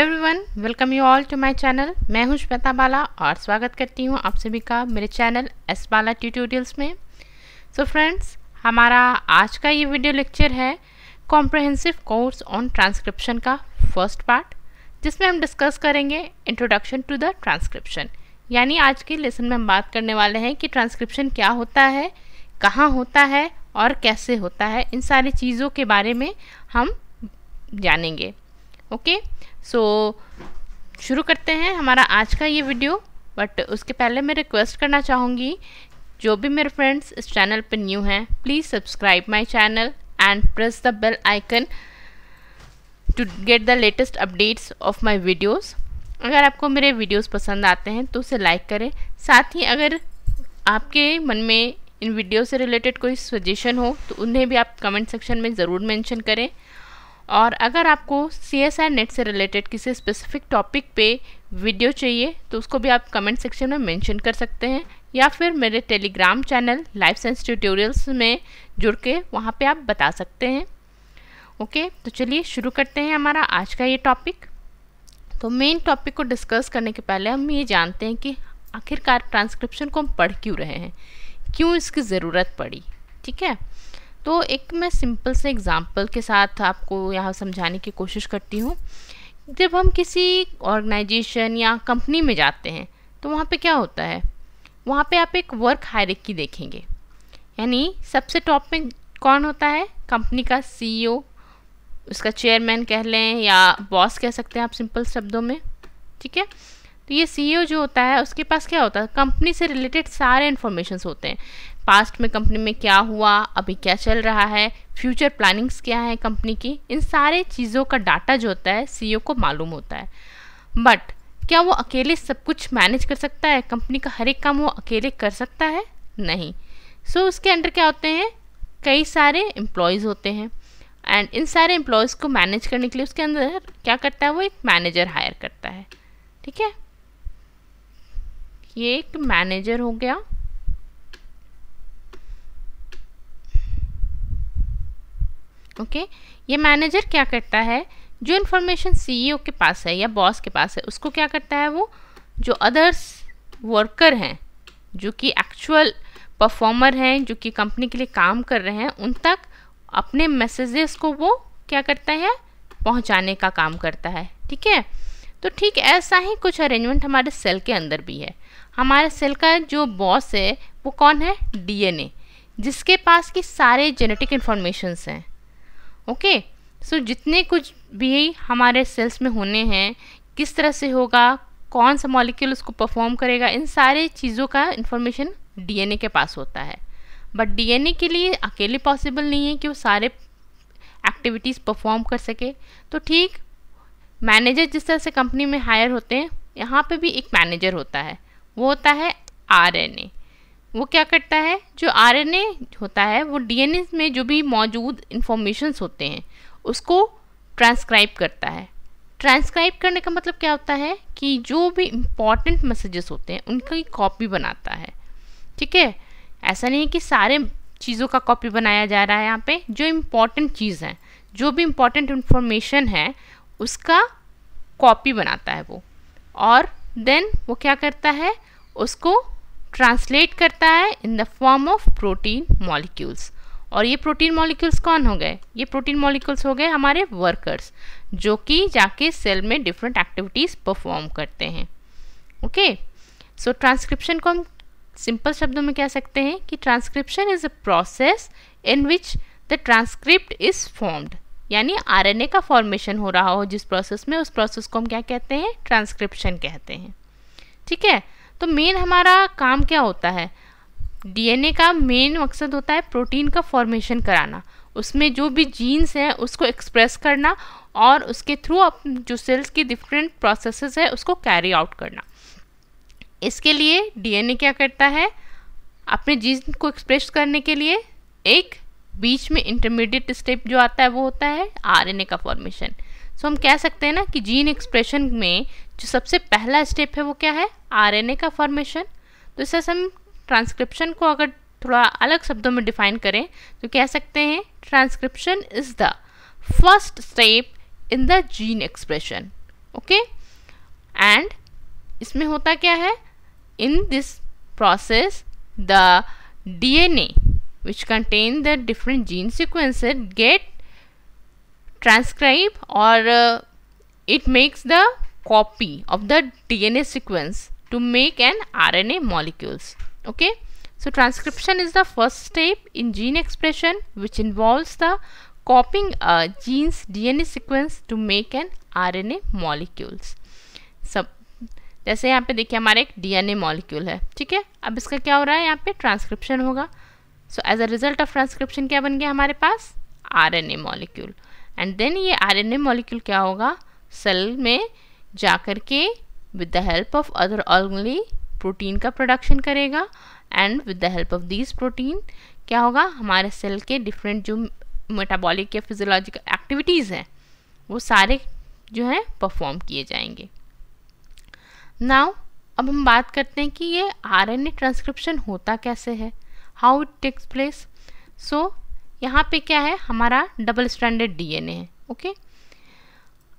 Hello everyone, welcome you all to my channel. मैं हूं श्वेता बाला और स्वागत करती हूं आप सभी का मेरे चैनल एस बाला ट्यूटोरियल्स में। सो फ्रेंड्स, हमारा आज का ये वीडियो लेक्चर है कॉम्प्रहेंसिव कोर्स ऑन ट्रांसक्रिप्शन का फर्स्ट पार्ट, जिसमें हम डिस्कस करेंगे इंट्रोडक्शन टू द ट्रांसक्रिप्शन। यानी आज के लेसन में हम बात करने वाले हैं कि ट्रांसक्रिप्शन क्या होता है, कहाँ होता है और कैसे होता है। इन सारी चीज़ों के बारे में हम जानेंगे। ओके, सो शुरू करते हैं हमारा आज का ये वीडियो। बट उसके पहले मैं रिक्वेस्ट करना चाहूँगी, जो भी मेरे फ्रेंड्स इस चैनल पर न्यू हैं, please subscribe my channel and press the bell icon to get the latest updates of my videos. अगर आपको मेरे वीडियोस पसंद आते हैं तो उसे लाइक करें। साथ ही अगर आपके मन में इन वीडियो से रिलेटेड कोई सजेशन हो तो उन्हें भी आप कमेंट सेक्शन में ज़रूर मेंशन करें। और अगर आपको CSI नेट से रिलेटेड किसी स्पेसिफिक टॉपिक पे वीडियो चाहिए तो उसको भी आप कमेंट सेक्शन में मेंशन कर सकते हैं, या फिर मेरे Telegram channel life science tutorials में जुड़ के वहाँ पे आप बता सकते हैं। ओके, तो चलिए शुरू करते हैं हमारा आज का ये टॉपिक। तो मेन टॉपिक को डिस्कस करने के पहले हम ये जानते हैं कि आखिरकार ट्रांसक्रिप्शन को हम पढ़ क्यों रहे हैं, क्यों इसकी ज़रूरत पड़ी। ठीक है, तो एक मैं सिंपल से एग्जांपल के साथ आपको यहाँ समझाने की कोशिश करती हूँ। जब हम किसी ऑर्गेनाइजेशन या कंपनी में जाते हैं तो वहाँ पे क्या होता है, वहाँ पे आप एक वर्क हायरार्की देखेंगे। यानी सबसे टॉप में कौन होता है, कंपनी का CEO, उसका चेयरमैन कह लें या बॉस कह सकते हैं आप सिंपल शब्दों में। ठीक है, तो ये CEO जो होता है उसके पास क्या होता है, कंपनी से रिलेटेड सारे इन्फॉर्मेशंस होते हैं। पास्ट में कंपनी में क्या हुआ, अभी क्या चल रहा है, फ्यूचर प्लानिंग्स क्या है कंपनी की, इन सारे चीज़ों का डाटा जो होता है CEO को मालूम होता है। बट क्या वो अकेले सब कुछ मैनेज कर सकता है, कंपनी का हर एक काम वो अकेले कर सकता है? नहीं। सो उसके अंडर क्या होते हैं, कई सारे एम्प्लॉयज़ होते हैं। एंड इन सारे एम्प्लॉयज़ को मैनेज करने के लिए उसके अंदर क्या करता है, वो एक मैनेजर हायर करता है। ठीक है, ये एक मैनेजर हो गया। ओके, ये मैनेजर क्या करता है, जो इन्फॉर्मेशन CEO के पास है या बॉस के पास है उसको क्या करता है, वो जो अदर्स वर्कर हैं, जो कि एक्चुअल परफॉर्मर हैं, जो कि कंपनी के लिए काम कर रहे हैं, उन तक अपने मैसेजेस को वो क्या करता है, पहुंचाने का काम करता है। ठीक है, तो ठीक ऐसा ही कुछ अरेंजमेंट हमारे सेल के अंदर भी है। हमारे सेल का जो बॉस है वो कौन है, DNA, जिसके पास की सारे जेनेटिक इन्फॉर्मेशंस हैं। ओके, सो जितने कुछ भी हमारे सेल्स में होने हैं, किस तरह से होगा, कौन सा मॉलिक्यूल उसको परफॉर्म करेगा, इन सारे चीज़ों का इन्फॉर्मेशन DNA के पास होता है। बट DNA के लिए अकेले पॉसिबल नहीं है कि वो सारे एक्टिविटीज़ परफॉर्म कर सके। तो ठीक मैनेजर जिस तरह से कंपनी में हायर होते हैं, यहाँ पे भी एक मैनेजर होता है, वो होता है RNA। वो क्या करता है, जो RNA होता है वो DNA में जो भी मौजूद इंफॉर्मेशंस होते हैं उसको ट्रांसक्राइब करता है। ट्रांसक्राइब करने का मतलब क्या होता है कि जो भी इम्पॉर्टेंट मैसेजेस होते हैं उनकी कॉपी बनाता है। ठीक है, ऐसा नहीं है कि सारे चीज़ों का कॉपी बनाया जा रहा है। यहाँ पे जो इम्पॉर्टेंट चीज़ है, जो भी इम्पॉर्टेंट इंफॉर्मेशन है उसका कॉपी बनाता है वो, और देन वो क्या करता है, उसको ट्रांसलेट करता है in the form of protein molecules. और ये प्रोटीन मॉलिक्यूल्स कौन हो गए, ये प्रोटीन मॉलिक्यूल्स हो गए हमारे वर्कर्स, जो कि जाके सेल में डिफरेंट एक्टिविटीज़ परफॉर्म करते हैं। ओके, सो ट्रांसक्रिप्शन को हम सिंपल शब्दों में कह सकते हैं कि transcription is a process in which the transcript is formed. यानी RNA का फॉर्मेशन हो रहा हो जिस प्रोसेस में, उस प्रोसेस को हम क्या कहते हैं, ट्रांसक्रिप्शन कहते हैं। ठीक है, तो मेन हमारा काम क्या होता है, DNA का मेन मकसद होता है प्रोटीन का फॉर्मेशन कराना, उसमें जो भी जीन्स हैं उसको एक्सप्रेस करना और उसके थ्रू जो सेल्स की डिफरेंट प्रोसेसेस है उसको कैरी आउट करना। इसके लिए DNA क्या करता है, अपने जीन को एक्सप्रेस करने के लिए एक बीच में इंटरमीडिएट स्टेप जो आता है वो होता है RNA का फॉर्मेशन। सो हम कह सकते हैं ना कि जीन एक्सप्रेशन में जो सबसे पहला स्टेप है वो क्या है, RNA का फॉर्मेशन। तो इससे हम ट्रांसक्रिप्शन को अगर थोड़ा अलग शब्दों में डिफाइन करें तो कह सकते हैं transcription is the first step in the gene expression. Okay. And इसमें होता क्या है, in this process the DNA which contain the different gene sequences get transcribed or it makes the copy of the DNA sequence to make an RNA molecules. Okay, so transcription is the first step in gene expression which involves the copying a gene's DNA sequence to make an RNA molecules. सब जैसे यहाँ पे देखिए हमारा एक DNA molecule है, ठीक है। अब इसका क्या हो रहा है, यहाँ पे ट्रांसक्रिप्शन होगा। So as a result of transcription क्या बन गया हमारे पास, RNA मॉलिक्यूल। एंड देन ये RNA मॉलिक्यूल क्या होगा, सेल में जा कर के with the help of other organelle protein का प्रोडक्शन करेगा। And with the help of this protein क्या होगा, हमारे सेल के डिफरेंट जो मेटाबॉलिक या फिजियोलॉजिकल एक्टिविटीज़ हैं वो सारे जो हैं परफॉर्म किए जाएंगे। नाउ अब हम बात करते हैं कि ये RNA ट्रांसक्रिप्शन होता कैसे है, हाउ इट टेक्स प्लेस। सो यहाँ पे क्या है, हमारा डबल स्ट्रैंडेड DNA है, ओके।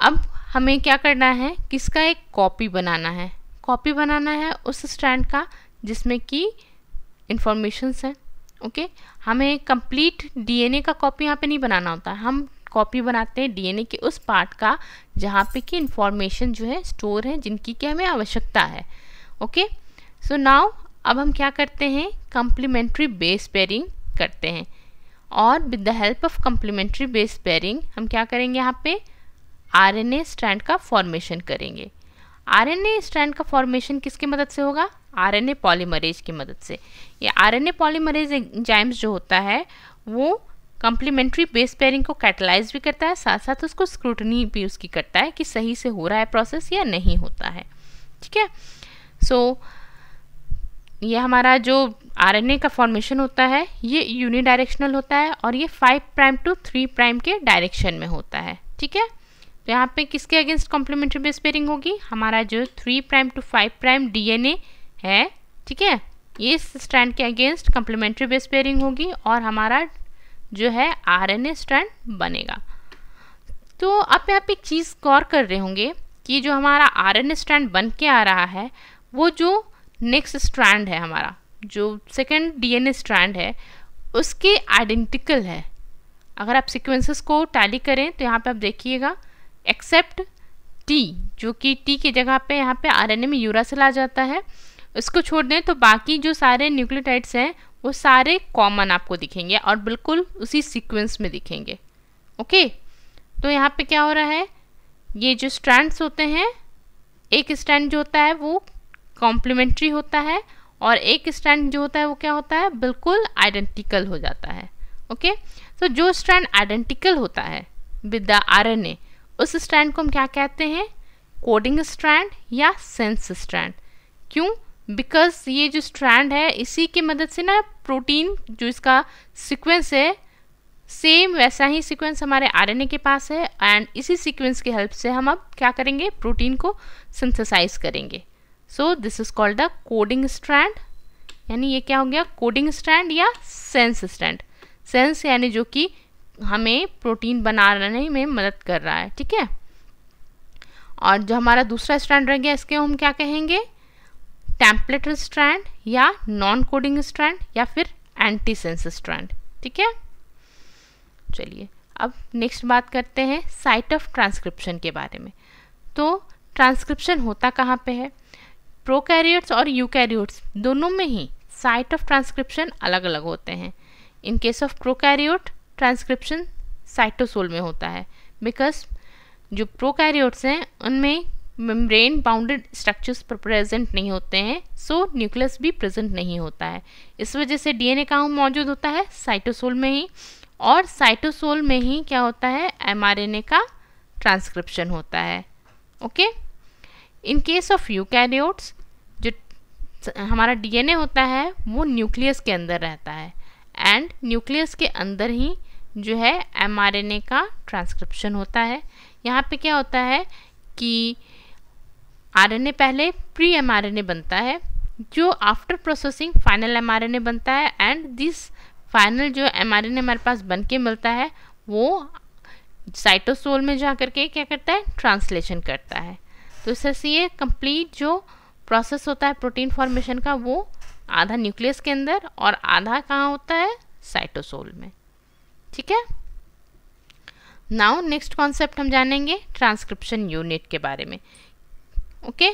अब हमें क्या करना है, किसका एक कॉपी बनाना है, कॉपी बनाना है उस स्ट्रैंड का जिसमें कि इंफॉर्मेशंस हैं, ओके। हमें कंप्लीट DNA का कॉपी यहाँ पे नहीं बनाना होता, हम कॉपी बनाते हैं DNA के उस पार्ट का जहाँ पे कि इंफॉर्मेशन जो है स्टोर है, जिनकी क्या हमें आवश्यकता है, ओके। सो नाउ अब हम क्या करते हैं, कम्प्लीमेंट्री बेस पेयरिंग करते हैं। और with the help of complementary base pairing हम क्या करेंगे, यहाँ पे RNA स्ट्रैंड का फॉर्मेशन करेंगे। RNA स्ट्रैंड का फॉर्मेशन किसकी मदद से होगा, RNA पॉलीमरेज की मदद से। ये RNA पॉलीमरेज एंजाइम्स जो होता है वो कम्प्लीमेंट्री बेस पेयरिंग को कैटलाइज भी करता है, साथ साथ उसको स्क्रूटनी भी उसकी करता है कि सही से हो रहा है प्रोसेस या नहीं होता है, ठीक है। सो ये हमारा जो RNA का फॉर्मेशन होता है ये यूनिडायरेक्शनल होता है और ये 5 प्राइम टू 3 प्राइम के डायरेक्शन में होता है, ठीक है। तो यहाँ पे किसके अगेंस्ट कॉम्प्लीमेंट्री बेस पेयरिंग होगी, हमारा जो 3 प्राइम टू 5 प्राइम DNA है, ठीक है, ये स्ट्रैंड के अगेंस्ट कॉम्प्लीमेंट्री बेस पेयरिंग होगी और हमारा जो है RNA स्ट्रैंड बनेगा। तो आप यहाँ पे एक चीज़ गौर कर रहे होंगे कि जो हमारा RNA स्ट्रैंड बन के आ रहा है वो जो नेक्स्ट स्ट्रैंड है, हमारा जो सेकंड DNA स्ट्रैंड है उसके आइडेंटिकल है। अगर आप सीक्वेंसेस को टैली करें तो यहाँ पे आप देखिएगा एक्सेप्ट T, जो कि T की जगह पे यहाँ पे RNA में यूरासिल आ जाता है, इसको छोड़ दें तो बाकी जो सारे न्यूक्लियोटाइड्स हैं वो सारे कॉमन आपको दिखेंगे और बिल्कुल उसी सीक्वेंस में दिखेंगे, ओके। तो यहाँ पे क्या हो रहा है, ये जो स्ट्रैंड्स होते हैं, एक स्ट्रैंड जो होता है वो कॉम्प्लीमेंट्री होता है और एक स्ट्रैंड जो होता है वो क्या होता है, बिल्कुल आइडेंटिकल हो जाता है, ओके। तो जो स्ट्रैंड आइडेंटिकल होता है विद द RNA उस स्ट्रैंड को हम क्या कहते हैं, कोडिंग स्ट्रैंड या सेंस स्ट्रैंड। क्यों, बिकॉज ये जो स्ट्रैंड है इसी की मदद से ना प्रोटीन जो इसका सीक्वेंस है सेम वैसा ही सीक्वेंस हमारे RNA के पास है एंड इसी सीक्वेंस की हेल्प से हम अब क्या करेंगे, प्रोटीन को सिंथेसाइज करेंगे। So this is called the coding strand, यानी ये क्या हो गया, कोडिंग स्ट्रैंड या सेंस स्ट्रैंड। सेंस यानी जो कि हमें प्रोटीन बनाने में मदद कर रहा है, ठीक है। और जो हमारा दूसरा स्ट्रैंड रह गया इसके हम क्या कहेंगे, टेम्पलेट स्ट्रैंड या नॉन कोडिंग स्ट्रैंड या फिर एंटी सेंस स्ट्रैंड, ठीक है। चलिए अब नेक्स्ट बात करते हैं साइट ऑफ ट्रांसक्रिप्शन के बारे में। तो ट्रांसक्रिप्शन होता कहाँ पे है, प्रोकैरियोट्स और यूकैरियोट्स दोनों में ही साइट ऑफ ट्रांसक्रिप्शन अलग अलग होते हैं। In case of prokaryote transcription cytosol में होता है, बिकॉज जो प्रोकैरियोट्स हैं उनमें मेम्ब्रेन बाउंडेड स्ट्रक्चर्स प्रेजेंट नहीं होते हैं, सो न्यूक्लियस भी प्रेजेंट नहीं होता है। इस वजह से DNA कहाँ मौजूद होता है, साइटोसोल में ही, और साइटोसोल में ही क्या होता है, mRNA का ट्रांसक्रिप्शन होता है, okay. In case of eukaryotes जो हमारा DNA होता है वो न्यूक्लियस के अंदर रहता है एंड न्यूक्लियस के अंदर ही जो है mRNA का ट्रांसक्रिप्शन होता है। यहाँ पे क्या होता है कि RNA पहले प्री mRNA बनता है जो आफ्टर प्रोसेसिंग फाइनल mRNA बनता है एंड दिस फाइनल जो mRNA हमारे पास बन के मिलता है वो साइटोसोल में जा करके क्या करता है, ट्रांसलेशन करता है। तो इस तरह से ये कंप्लीट जो प्रोसेस होता है प्रोटीन फॉर्मेशन का, वो आधा न्यूक्लियस के अंदर और आधा कहाँ होता है, साइटोसोल में। ठीक है। नाउ नेक्स्ट कॉन्सेप्ट हम जानेंगे ट्रांसक्रिप्शन यूनिट के बारे में। ओके,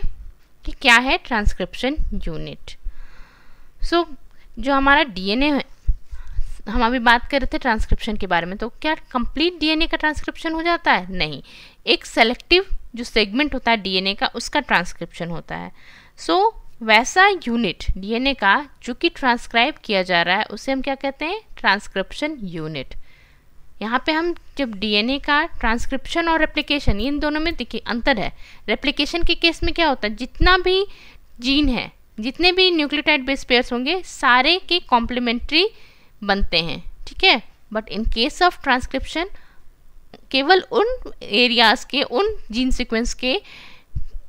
कि क्या है ट्रांसक्रिप्शन यूनिट। सो जो हमारा डीएनए है, हम अभी बात कर रहे थे ट्रांसक्रिप्शन के बारे में, तो क्या कंप्लीट डीएनए का ट्रांसक्रिप्शन हो जाता है? नहीं, एक सेलेक्टिव जो सेगमेंट होता है डीएनए का, उसका ट्रांसक्रिप्शन होता है। सो वैसा यूनिट डीएनए का जो कि ट्रांसक्राइब किया जा रहा है, उसे हम क्या कहते हैं, ट्रांसक्रिप्शन यूनिट। यहाँ पे हम जब डीएनए का ट्रांसक्रिप्शन और रेप्लिकेशन, इन दोनों में देखिए अंतर है। रेप्लिकेशन के केस में क्या होता है, जितना भी जीन है, जितने भी न्यूक्लियोटाइड बेस पेयर्स होंगे, सारे के कॉम्प्लीमेंट्री बनते हैं। ठीक है। But in case of transcription केवल उन एरियाज के, उन जीन सीक्वेंस के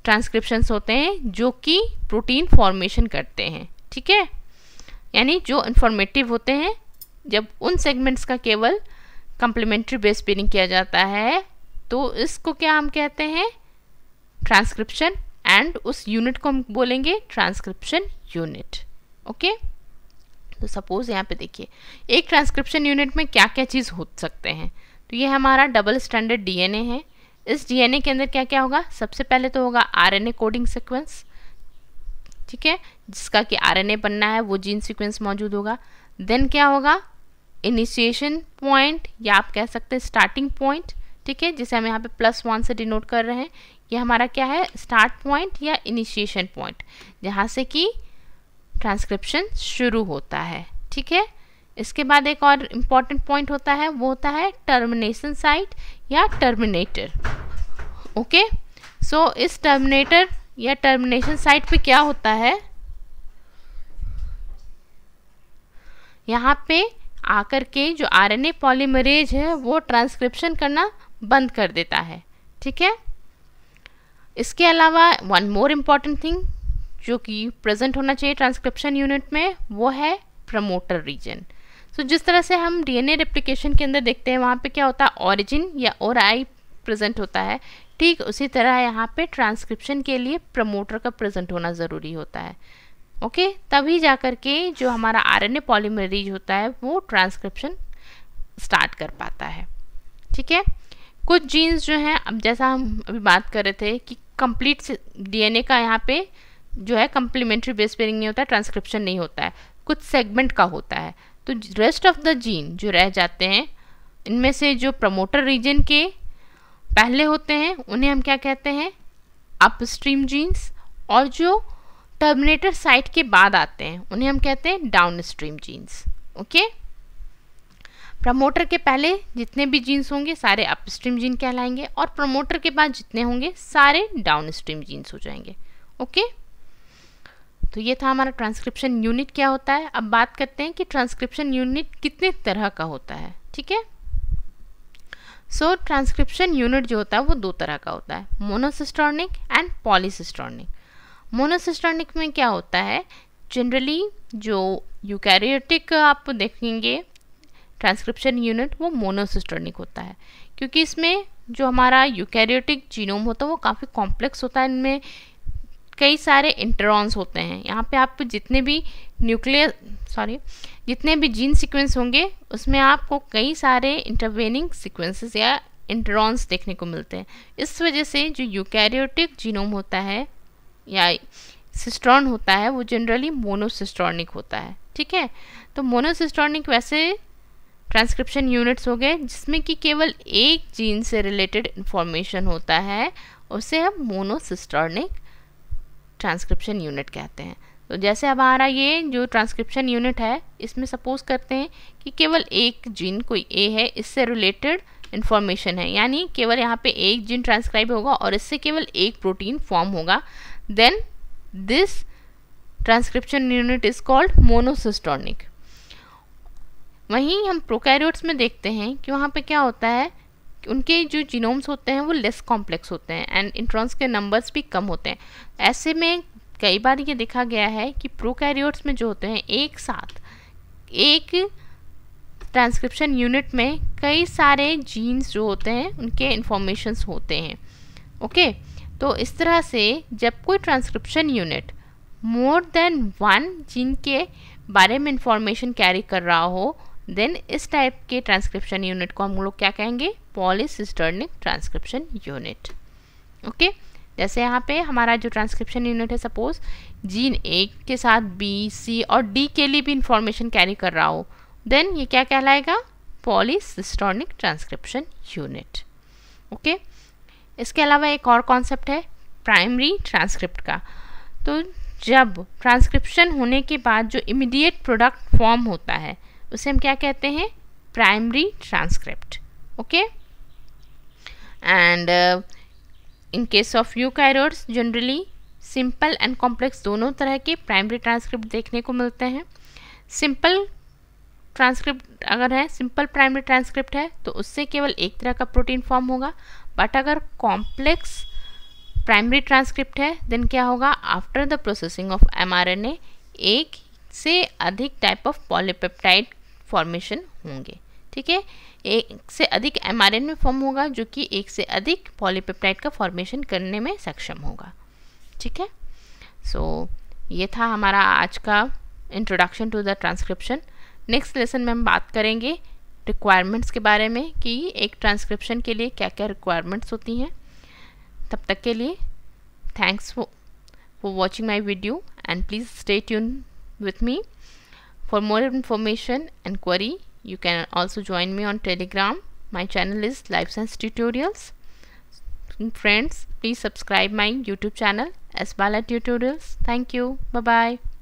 ट्रांसक्रिप्शंस होते हैं जो कि प्रोटीन फॉर्मेशन करते हैं। ठीक है। यानी जो इंफॉर्मेटिव होते हैं, जब उन सेगमेंट्स का केवल कॉम्प्लीमेंट्री बेस पेयरिंग किया जाता है, तो इसको क्या हम कहते हैं, ट्रांसक्रिप्शन, एंड उस यूनिट को हम बोलेंगे ट्रांसक्रिप्शन यूनिट। ओके। तो सपोज यहाँ पे देखिए, एक ट्रांसक्रिप्शन यूनिट में क्या क्या चीज़ हो सकते हैं। तो ये हमारा डबल स्टैंडर्ड डीएनए है। इस डीएनए के अंदर क्या क्या होगा, सबसे पहले तो होगा आरएनए कोडिंग सीक्वेंस। ठीक है, जिसका कि आरएनए बनना है वो जीन सीक्वेंस मौजूद होगा। देन क्या होगा, इनिशिएशन पॉइंट, या आप कह सकते हैं स्टार्टिंग पॉइंट। ठीक है, जिसे हम यहाँ पे +1 से डिनोट कर रहे हैं। ये हमारा क्या है, स्टार्ट पॉइंट या इनिशिएशन पॉइंट, जहाँ से कि ट्रांसक्रिप्शन शुरू होता है। ठीक है। इसके बाद एक और इम्पॉर्टेंट पॉइंट होता है, वो होता है टर्मिनेशन साइट या टर्मिनेटर। ओके। सो इस टर्मिनेटर या टर्मिनेशन साइट पे क्या होता है, यहाँ पे आकर के जो आरएनए पॉलीमरेज है वो ट्रांसक्रिप्शन करना बंद कर देता है। ठीक है। इसके अलावा वन मोर इम्पॉर्टेंट थिंग जो कि प्रेजेंट होना चाहिए ट्रांसक्रिप्शन यूनिट में, वो है प्रमोटर रीजन। सो जिस तरह से हम डीएनए रेप्लिकेशन के अंदर देखते हैं, वहाँ पे क्या होता है, ऑरिजिन या ओआरआई प्रेजेंट होता है, ठीक उसी तरह यहाँ पे ट्रांसक्रिप्शन के लिए प्रमोटर का प्रेजेंट होना ज़रूरी होता है। ओके। तभी जाकर के जो हमारा आरएनए पॉलीमरेज होता है वो ट्रांसक्रिप्शन स्टार्ट कर पाता है। ठीक है। कुछ जीन्स जो हैं, अब जैसा हम अभी बात कर रहे थे कि कंप्लीट डीएनए का यहाँ पे जो है कम्प्लीमेंट्री बेस पेयरिंग नहीं होता है, ट्रांसक्रिप्शन नहीं होता है, कुछ सेगमेंट का होता है। तो रेस्ट ऑफ द जीन जो रह जाते हैं, इनमें से जो प्रमोटर रीजन के पहले होते हैं उन्हें हम क्या कहते हैं, अपस्ट्रीम जीन्स, और जो टर्मिनेटर साइट के बाद आते हैं उन्हें हम कहते हैं डाउनस्ट्रीम जीन्स। ओके। प्रमोटर के पहले जितने भी जीन्स होंगे सारे अपस्ट्रीम जीन कहलाएंगे, और प्रमोटर के बाद जितने होंगे सारे डाउनस्ट्रीम जीन्स हो जाएंगे। ओके। तो ये था हमारा ट्रांसक्रिप्शन यूनिट क्या होता है। अब बात करते हैं कि ट्रांसक्रिप्शन यूनिट कितने तरह का होता है। ठीक है। सो ट्रांसक्रिप्शन यूनिट जो होता है वो दो तरह का होता है, मोनोसिस्टर्निक एंड पॉलीसिस्टर्निक। मोनोसिस्टर्निक में क्या होता है, जनरली जो यूकैरियोटिक आप देखेंगे ट्रांसक्रिप्शन यूनिट, वो मोनोसिस्टर्निक होता है, क्योंकि इसमें जो हमारा यूकैरियोटिक जीनोम होता है वो काफ़ी कॉम्प्लेक्स होता है। इनमें कई सारे इंटरॉन्स होते हैं। यहाँ पे आप जितने भी जितने भी जीन सीक्वेंस होंगे उसमें आपको कई सारे इंटरवेनिंग सीक्वेंसेस या इंटरॉन्स देखने को मिलते हैं। इस वजह से जो यूकैरियोटिक जीनोम होता है या सिस्टर्न होता है वो जनरली मोनोसिस्टर्निक होता है। ठीक है। तो मोनोसिस्टर्निक वैसे ट्रांसक्रिप्शन यूनिट्स हो गए जिसमें कि केवल एक जीन से रिलेटेड इंफॉर्मेशन होता है, उसे हम मोनोसिस्टर्निक ट्रांसक्रिप्शन यूनिट कहते हैं। तो जैसे हमारा ये जो ट्रांसक्रिप्शन यूनिट है, इसमें सपोज करते हैं कि केवल एक जीन कोई ए है, इससे रिलेटेड इंफॉर्मेशन है, यानी केवल यहाँ पे एक जीन ट्रांसक्राइब होगा और इससे केवल एक प्रोटीन फॉर्म होगा, then this transcription unit is called monocistronic. वहीं हम प्रोकैरियोट्स में देखते हैं कि वहाँ पे क्या होता है, उनके जो जीनोम्स होते हैं वो लेस कॉम्प्लेक्स होते हैं एंड इंट्रॉन्स के नंबर्स भी कम होते हैं। ऐसे में कई बार ये देखा गया है कि प्रोकैरियोट्स में जो होते हैं एक साथ एक ट्रांसक्रिप्शन यूनिट में कई सारे जीन्स जो होते हैं उनके इंफॉर्मेशंस होते हैं। ओके, तो इस तरह से जब कोई transcription unit more than one gene के बारे में इंफॉर्मेशन कैरी कर रहा हो, देन इस टाइप के ट्रांसक्रिप्शन यूनिट को हम लोग क्या कहेंगे? पॉलीसिस्टर्निक ट्रांसक्रिप्शन यूनिट। ओके, जैसे यहाँ पे हमारा जो ट्रांसक्रिप्शन यूनिट है, सपोज जीन ए के साथ बी, सी और डी के लिए भी इंफॉर्मेशन कैरी कर रहा हो, देन ये क्या कहलाएगा? पॉलीसिस्टर्निक ट्रांसक्रिप्शन यूनिट। ओके, इसके अलावा एक और कॉन्सेप्ट है प्राइमरी ट्रांसक्रिप्ट का। तो जब ट्रांसक्रिप्शन होने के बाद जो इमीडिएट प्रोडक्ट फॉर्म होता है उसे हम क्या कहते हैं? Primary transcript. Okay, and in case of eukaryotes generally simple and complex दोनों तरह के प्राइमरी ट्रांसक्रिप्ट देखने को मिलते हैं। सिंपल ट्रांसक्रिप्ट अगर है, सिंपल प्राइमरी ट्रांसक्रिप्ट है तो उससे केवल एक तरह का प्रोटीन फॉर्म होगा, बट अगर कॉम्प्लेक्स प्राइमरी ट्रांसक्रिप्ट है देन क्या होगा? After the processing of mRNA एक से अधिक टाइप ऑफ पॉलीपेप्टाइड फॉर्मेशन होंगे। ठीक है, एक से अधिक mRNA फॉर्म होगा जो कि एक से अधिक पॉलीपेप्टाइड का फॉर्मेशन करने में सक्षम होगा। ठीक है, सो ये था हमारा आज का introduction to the transcription. Next lesson में हम बात करेंगे रिक्वायरमेंट्स के बारे में कि एक ट्रांसक्रिप्शन के लिए क्या क्या रिक्वायरमेंट्स होती हैं। तब तक के लिए thanks for watching my video and please stay tune with me. For more information and query, you can also join me on Telegram. My channel is Life Science Tutorials. Friends, please subscribe my YouTube channel, S Bala Tutorials. Thank you. Bye bye.